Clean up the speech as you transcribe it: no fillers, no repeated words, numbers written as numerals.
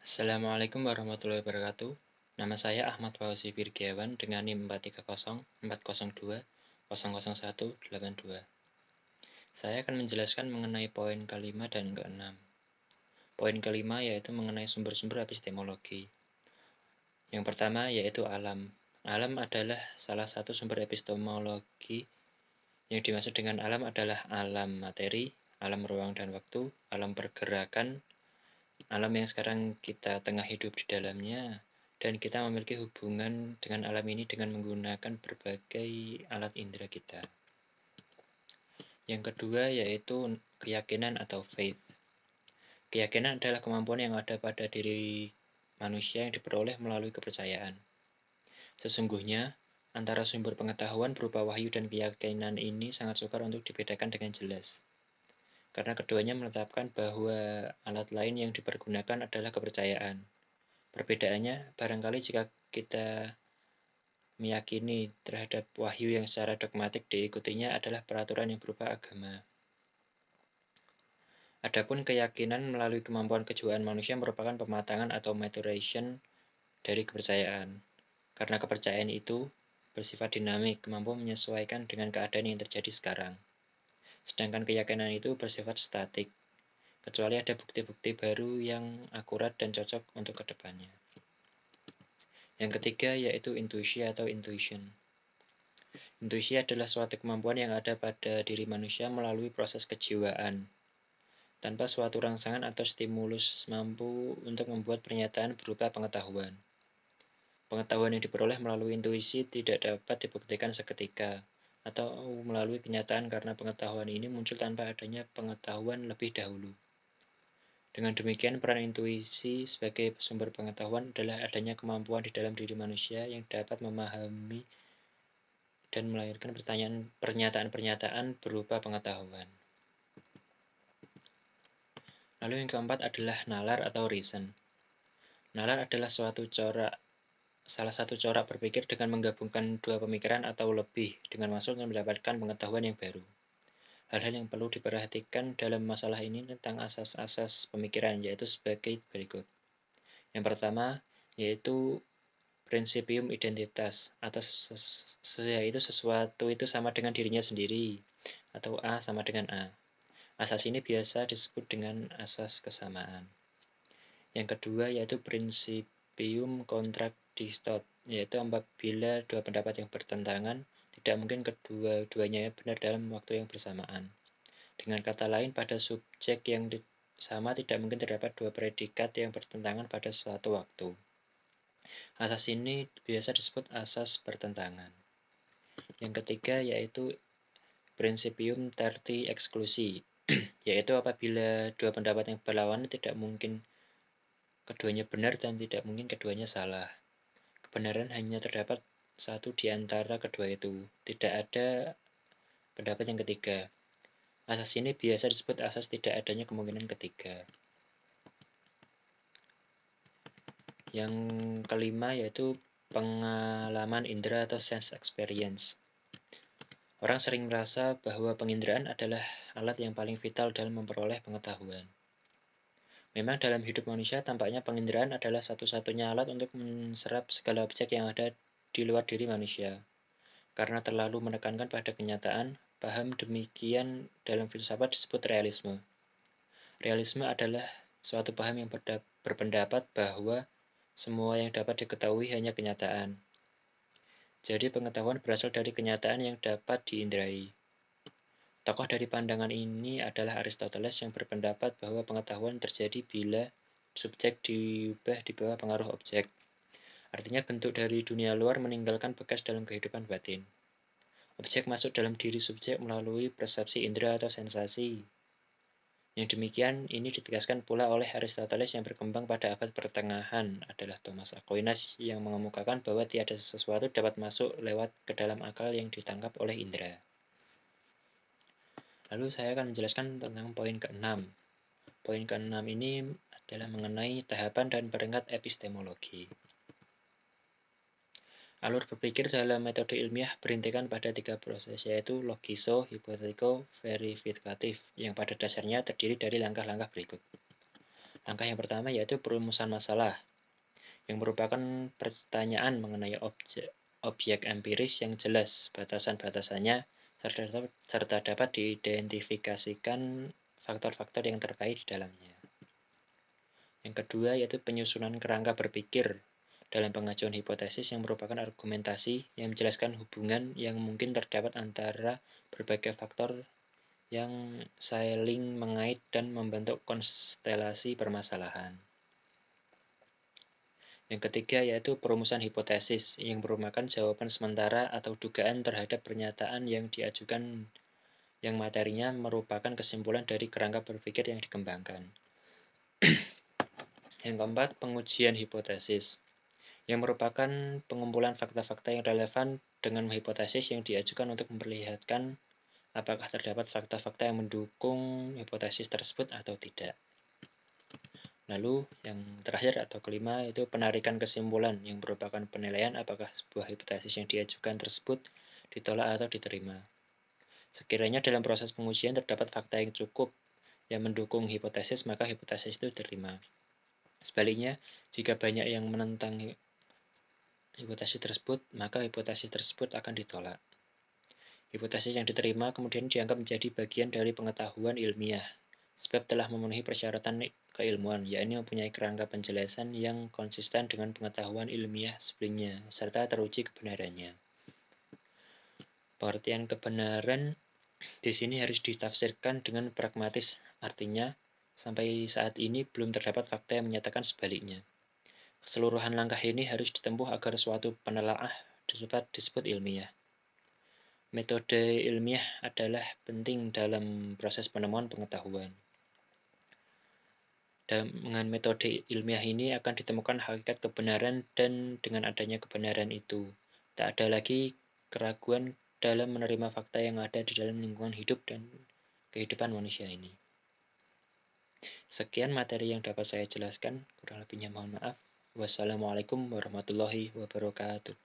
Assalamualaikum warahmatullahi wabarakatuh. Nama saya Ahmad Fauzi Virgiawan dengan NIM 430400182. Saya akan menjelaskan mengenai poin kelima dan keenam. Poin kelima yaitu mengenai sumber-sumber epistemologi. Yang pertama yaitu alam. Alam adalah salah satu sumber epistemologi. Yang dimaksud dengan alam adalah alam materi, alam ruang dan waktu, alam pergerakan, alam yang sekarang kita tengah hidup di dalamnya, dan kita memiliki hubungan dengan alam ini dengan menggunakan berbagai alat indera kita. Yang kedua yaitu keyakinan atau faith. Keyakinan adalah kemampuan yang ada pada diri manusia yang diperoleh melalui kepercayaan. Sesungguhnya, antara sumber pengetahuan berupa wahyu dan keyakinan ini sangat sukar untuk dibedakan dengan jelas. Karena keduanya menetapkan bahwa alat lain yang dipergunakan adalah kepercayaan. Perbedaannya, barangkali jika kita meyakini terhadap wahyu yang secara dogmatik diikutinya adalah peraturan yang berupa agama. Adapun keyakinan melalui kemampuan kejiwaan manusia merupakan pematangan atau maturation dari kepercayaan. Karena kepercayaan itu bersifat dinamik, mampu menyesuaikan dengan keadaan yang terjadi sekarang. Sedangkan keyakinan itu bersifat statik, kecuali ada bukti-bukti baru yang akurat dan cocok untuk kedepannya. Yang ketiga yaitu intuisi atau intuition. Intuisi adalah suatu kemampuan yang ada pada diri manusia melalui proses kejiwaan. Tanpa suatu rangsangan atau stimulus mampu untuk membuat pernyataan berupa pengetahuan. Pengetahuan yang diperoleh melalui intuisi tidak dapat dibuktikan seketika atau melalui kenyataan karena pengetahuan ini muncul tanpa adanya pengetahuan lebih dahulu. Dengan demikian, peran intuisi sebagai sumber pengetahuan adalah adanya kemampuan di dalam diri manusia yang dapat memahami dan melahirkan pernyataan-pernyataan berupa pengetahuan. Lalu yang keempat adalah nalar atau reason. Nalar adalah salah satu corak berpikir dengan menggabungkan dua pemikiran atau lebih dengan maksud untuk mendapatkan pengetahuan yang baru. Hal-hal yang perlu diperhatikan dalam masalah ini tentang asas-asas pemikiran yaitu sebagai berikut. Yang pertama yaitu Principium identitas atau yaitu sesuatu itu sama dengan dirinya sendiri atau A sama dengan A. Asas ini biasa disebut dengan asas kesamaan. Yang kedua yaitu Principium contradictot, yaitu apabila dua pendapat yang bertentangan tidak mungkin kedua-duanya benar dalam waktu yang bersamaan. Dengan kata lain, pada subjek yang sama tidak mungkin terdapat dua predikat yang bertentangan pada suatu waktu. Asas ini biasa disebut asas bertentangan. Yang ketiga yaitu Principium terti exclusi, yaitu apabila dua pendapat yang berlawanan tidak mungkin keduanya benar dan tidak mungkin keduanya salah. Kebenaran hanya terdapat satu di antara kedua itu, tidak ada pendapat yang ketiga. Asas ini biasa disebut asas tidak adanya kemungkinan ketiga. Yang kelima yaitu pengalaman indera atau sense experience. Orang sering merasa bahwa penginderaan adalah alat yang paling vital dalam memperoleh pengetahuan. Memang dalam hidup manusia tampaknya penginderaan adalah satu-satunya alat untuk menserap segala objek yang ada di luar diri manusia. Karena terlalu menekankan pada kenyataan, paham demikian dalam filsafat disebut realisme. Realisme adalah suatu paham yang berpendapat bahwa semua yang dapat diketahui hanya kenyataan. Jadi pengetahuan berasal dari kenyataan yang dapat diinderai. Tokoh dari pandangan ini adalah Aristoteles yang berpendapat bahwa pengetahuan terjadi bila subjek diubah di bawah pengaruh objek. Artinya bentuk dari dunia luar meninggalkan bekas dalam kehidupan batin. Objek masuk dalam diri subjek melalui persepsi indera atau sensasi. Yang demikian ini ditegaskan pula oleh Aristoteles yang berkembang pada abad pertengahan adalah Thomas Aquinas yang mengemukakan bahwa tiada sesuatu dapat masuk lewat ke dalam akal yang ditangkap oleh indera. Lalu saya akan menjelaskan tentang poin ke-6. Poin ke-6 ini adalah mengenai tahapan dan peringkat epistemologi. Alur berpikir dalam metode ilmiah berintikan pada tiga proses, yaitu logiso, hipotetico, verifikatif, yang pada dasarnya terdiri dari langkah-langkah berikut. Langkah yang pertama yaitu perumusan masalah, yang merupakan pertanyaan mengenai objek empiris yang jelas batasan-batasannya serta dapat diidentifikasikan faktor-faktor yang terkait di dalamnya. Yang kedua yaitu penyusunan kerangka berpikir dalam pengajuan hipotesis yang merupakan argumentasi yang menjelaskan hubungan yang mungkin terdapat antara berbagai faktor yang saling mengait dan membentuk konstelasi permasalahan. Yang ketiga yaitu perumusan hipotesis yang merupakan jawaban sementara atau dugaan terhadap pernyataan yang diajukan yang materinya merupakan kesimpulan dari kerangka berpikir yang dikembangkan. Yang keempat, pengujian hipotesis yang merupakan pengumpulan fakta-fakta yang relevan dengan hipotesis yang diajukan untuk memperlihatkan apakah terdapat fakta-fakta yang mendukung hipotesis tersebut atau tidak. Lalu yang terakhir atau kelima itu penarikan kesimpulan yang merupakan penilaian apakah sebuah hipotesis yang diajukan tersebut ditolak atau diterima. Sekiranya dalam proses pengujian terdapat fakta yang cukup yang mendukung hipotesis, maka hipotesis itu diterima. Sebaliknya, jika banyak yang menentang hipotesis tersebut, maka hipotesis tersebut akan ditolak. Hipotesis yang diterima kemudian dianggap menjadi bagian dari pengetahuan ilmiah, sebab telah memenuhi persyaratan keilmuan, yakni mempunyai kerangka penjelasan yang konsisten dengan pengetahuan ilmiah sebelumnya, serta teruji kebenarannya. Pengertian kebenaran di sini harus ditafsirkan dengan pragmatis, artinya sampai saat ini belum terdapat fakta yang menyatakan sebaliknya. Keseluruhan langkah ini harus ditempuh agar suatu penelaah dapat disebut ilmiah. Metode ilmiah adalah penting dalam proses penemuan pengetahuan. Dengan metode ilmiah ini akan ditemukan hakikat kebenaran dan dengan adanya kebenaran itu, tak ada lagi keraguan dalam menerima fakta yang ada di dalam lingkungan hidup dan kehidupan manusia ini. Sekian materi yang dapat saya jelaskan, kurang lebihnya mohon maaf. Wassalamualaikum warahmatullahi wabarakatuh.